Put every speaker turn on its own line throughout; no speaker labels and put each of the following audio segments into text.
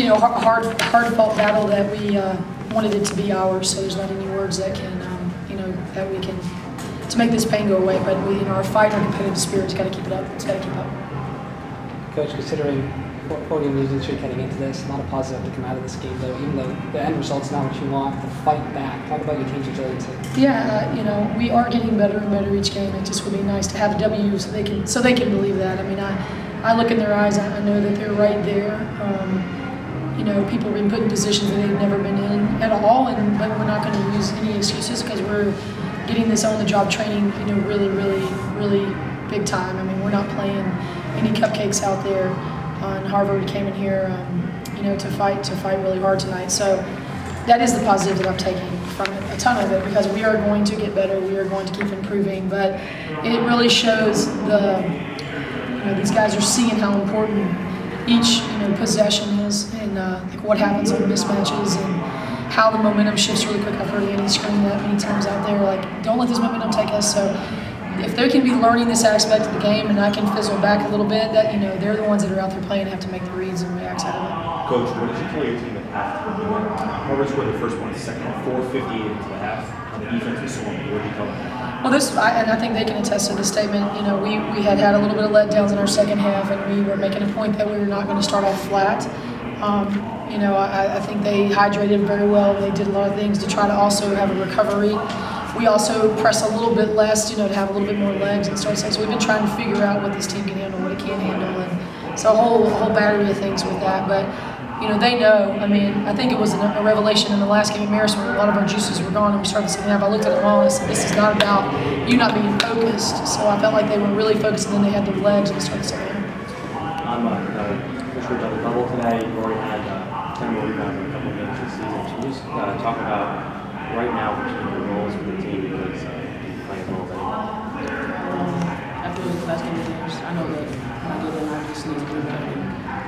hard-fought battle that we wanted it to be ours. So there's not any words that can, that we can to make this pain go away. But our fight and our competitive spirit's got to keep it up. It's got to keep up.
Coach, considering four-game losing streak heading into this, a lot of positives to come out of this game, though. Even though the end result's not what you want, to fight back. Talk about your team's resiliency.
Yeah, we are getting better and better each game. It just would be nice to have a W so they can believe that. I mean, I look in their eyes. I know that they're right there. People have been put in positions that they've never been in at all, but we're not going to use any excuses because we're getting this on-the-job training, really, really, really big time. I mean, we're not playing any cupcakes out there. And Harvard came in here, to fight really hard tonight. So that is the positive that I'm taking from it, a ton of it, because we are going to get better. We are going to keep improving, but it really shows these guys are seeing how important each possession is, and what happens on mismatches, and how the momentum shifts really quick. I've heard Annie scream that many times out there, like, don't let this momentum take us. So if they can be learning this aspect of the game, and I can fizzle back a little bit, that they're the ones that are out there playing and have to make the reads and react out of it.
Coach, what did you tell your team at half? Harvard scored the first one, the second one, 4:58 into the half. The defense was so important. What did you tell them?
Well, and I think they can attest to the statement. We had a little bit of letdowns in our second half, and we were making a point that we were not going to start off flat. I think they hydrated very well. They did a lot of things to try to also have a recovery. We also press a little bit less, to have a little bit more legs and start. So we've been trying to figure out what this team can handle, what it can't handle, and so a whole battery of things with that. But they know. I mean, I think it was a revelation in the last game at Marist when a lot of our juices were gone and we started the second half. I looked at them all and I said, this is not about you not being focused. So I felt like they were really focused, and then they had their legs and started the second half.
Anma, for double bubble today, you already had 10 more rebounds in a couple of games this season. Can you just talk about right now which of your roles with the team, because you're playing roles anyway?
After the last game of games, I know that when I get in, I just need to do better.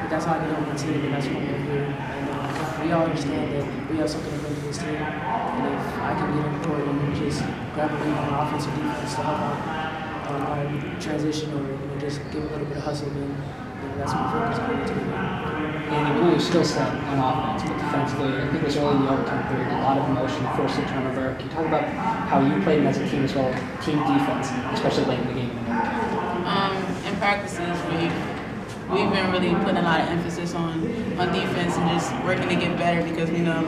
But that's how I get on my team, and that's what we're here. And we all understand that we have something to bring to this team. And if I can get on the court and just grab a lead on offense and defense to help out our transition, or just give a little bit of hustle, then that's what we're focused on.
And you really skill set on offense, but defensively, I think it was early in the overtime period, a lot of emotion, forced a turnover. Can you talk about how you played as a team as well, team defense, especially late in the game?
In practices, we've been really putting a lot of emphasis on defense and just working to get better, because we know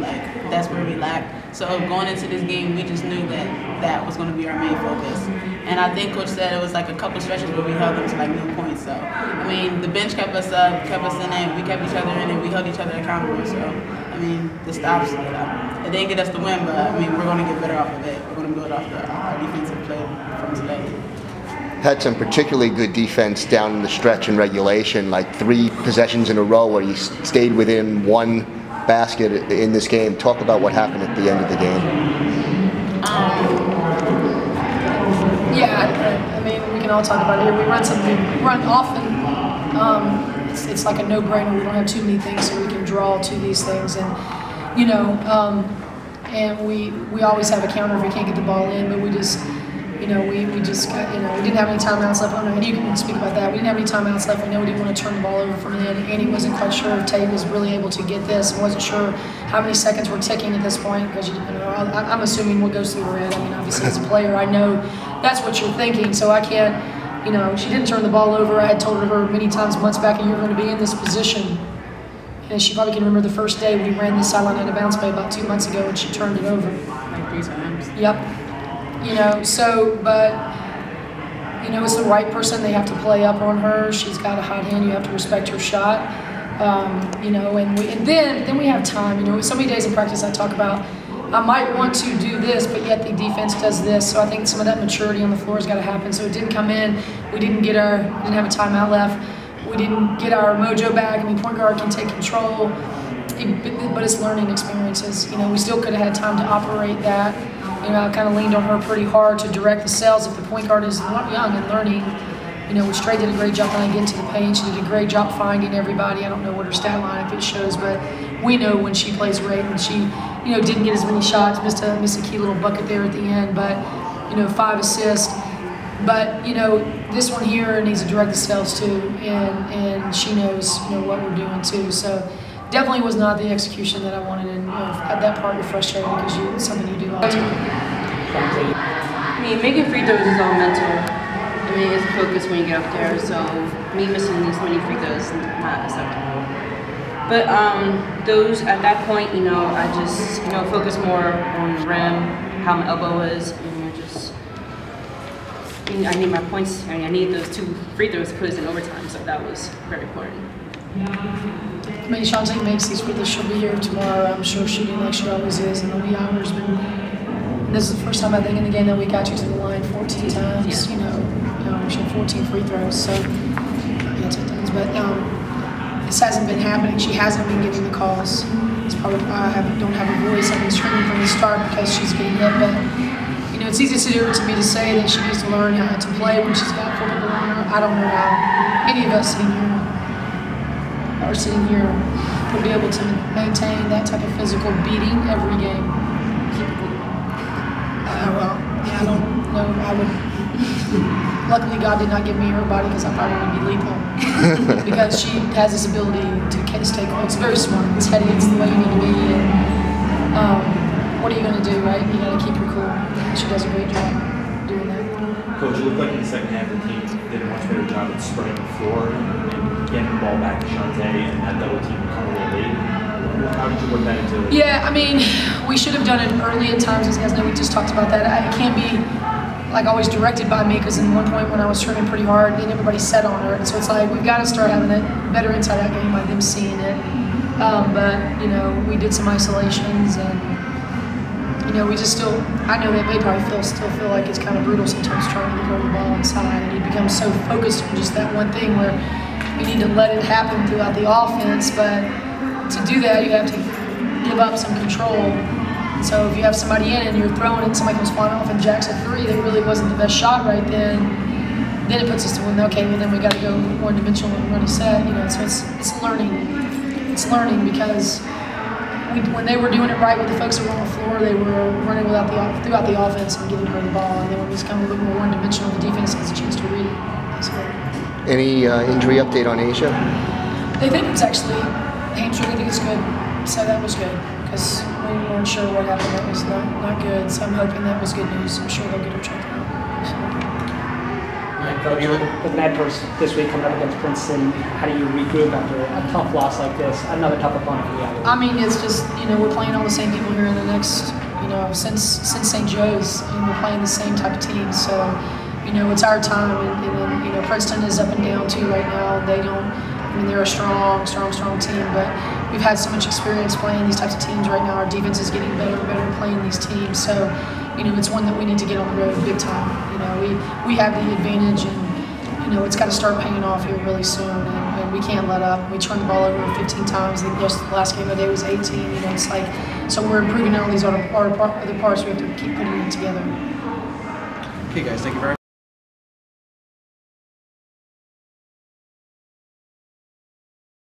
that's where we lack. So going into this game, we just knew that was going to be our main focus. And I think Coach said it was like a couple stretches where we held them to no points. So I mean, the bench kept us up, kept us in it, we kept each other in it, we held each other accountable. So I mean, the stops, it didn't get us the win, but I mean, we're going to get better off of it. We're going to build off our defensive play from today.
Had some particularly good defense down in the stretch in regulation, like 3 possessions in a row where you stayed within 1 basket in this game. Talk about what happened at the end of the game.
I mean, we can all talk about it here. We run often. It's like a no-brainer. We don't have too many things, so we can draw to these things, and and we always have a counter if we can't get the ball in, but we just. We didn't have any timeouts left. And you can speak about that. We didn't have any timeouts left. We know we didn't want to turn the ball over from the end. Annie wasn't quite sure if Tate was really able to get this, and wasn't sure how many seconds were ticking at this point, because I'm assuming what goes through her head. I mean, obviously as a player, I know that's what you're thinking. So I can't, she didn't turn the ball over. I had told her many times months back, you're going to be in this position. And she probably can remember the first day we ran this sideline out of bounds play about 2 months ago, and she turned it over.
Like 3 times.
Yep. It's the right person. They have to play up on her. She's got a hot hand. You have to respect her shot. And then we have time. So many days in practice I talk about, I might want to do this, but yet the defense does this. So I think some of that maturity on the floor has got to happen. So it didn't come in. We didn't have a timeout left. We didn't get our mojo back. I mean, point guard can take control, but it's learning experiences. We still could have had time to operate that. I kind of leaned on her pretty hard to direct the cells if the point guard is young and learning. Which Trey did a great job when I get into the paint. She did a great job finding everybody. I don't know what her stat line if it shows, but we know when she plays great. And she, didn't get as many shots, missed a key little bucket there at the end, but 5 assists. But this one here needs to direct the cells too, and she knows what we're doing too. So definitely was not the execution that I wanted, and at that part you're frustrated because it's something you do all the time.
I mean, making free throws is all mental. I mean, it's a focus when you get up there, so me missing these many free throws is not acceptable. But those, at that point, you know, I just, you know, focus more on the rim, how my elbow is, and just, I need my points, I need those 2 free throws to put us in overtime, so that was very important.
I mean, Shante makes these free throws. She'll be here tomorrow, I'm sure, shooting like she always is, and it'll be hours, but this is the first time I think in the game that we got you to the line 14 times, you know she had 14 free throws, so, yeah, 10 times, but this hasn't been happening. She hasn't been getting the calls. It's probably why I don't have a voice. I've been screaming from the start because she's getting hit, but, you know, it's easy to me to say that she needs to learn how to play when she's got 4 people on her. I don't know how any of us sitting here would be able to maintain that type of physical beating every game. Well, yeah, I don't know. I would. Luckily, God did not give me her body because I probably would be lethal. Because she has this ability to stay cool. It's very smart. It's heady. It's the way you need to be. And what are you going to do, right? You got to keep her cool. And she does a great job doing that.
Coach, it looked like in the second half the team did a much better job at spreading the floor and getting the ball back to Shante, and that double team would come a little late. How did you work that into it?
Yeah, I mean, we should have done it early at times. As you guys know, we just talked about that. It can't be like always directed by me, because in one point when I was turning pretty hard, then everybody set on her. And so it's like we've got to start having that better inside out game by them seeing it. But you know, we did some isolations, and you know, we just still. I know that they probably still feel like it's kind of brutal sometimes trying to throw the ball inside, and you become so focused on just that one thing where you need to let it happen throughout the offense. But to do that, you have to give up some control. So if you have somebody in and you're throwing it and somebody comes flying off and jacks a 3 that really wasn't the best shot right then it puts us to win. Okay, well then we got to go one-dimensional and run a set. You know, so it's learning. It's learning because when they were doing it right with the folks that were on the floor, they were running throughout the offense and giving her the ball. And then when we become a little more one-dimensional, the defense has a chance to read it. So,
Any injury update on Asia?
they think it's actually hamstring. I think it's good. So that was good because we weren't sure what happened. That was not good. So I'm hoping that was good news. I'm sure they'll get her checked out.
With Medpers this week coming up against Princeton, how do you regroup after a tough loss like this? Another tough opponent for the Ivy League.
I mean, it's just, you know, we're playing all the same people here in the next, you know, since St. Joe's, and we're playing the same type of team. So, you know, it's our time, and you know, Princeton is up and down too right now. They don't. I mean, they're a strong team, but we've had so much experience playing these types of teams right now. Our defense is getting better and better playing these teams. So, you know, it's one that we need to get on the road big time. You know, we have the advantage, and you know, it's got to start paying off here really soon, and we can't let up. We turned the ball over 15 times. The last game of the day was 18. You know, it's like, so we're improving all these other parts. We have to keep putting it together.
Okay, guys, thank you very much.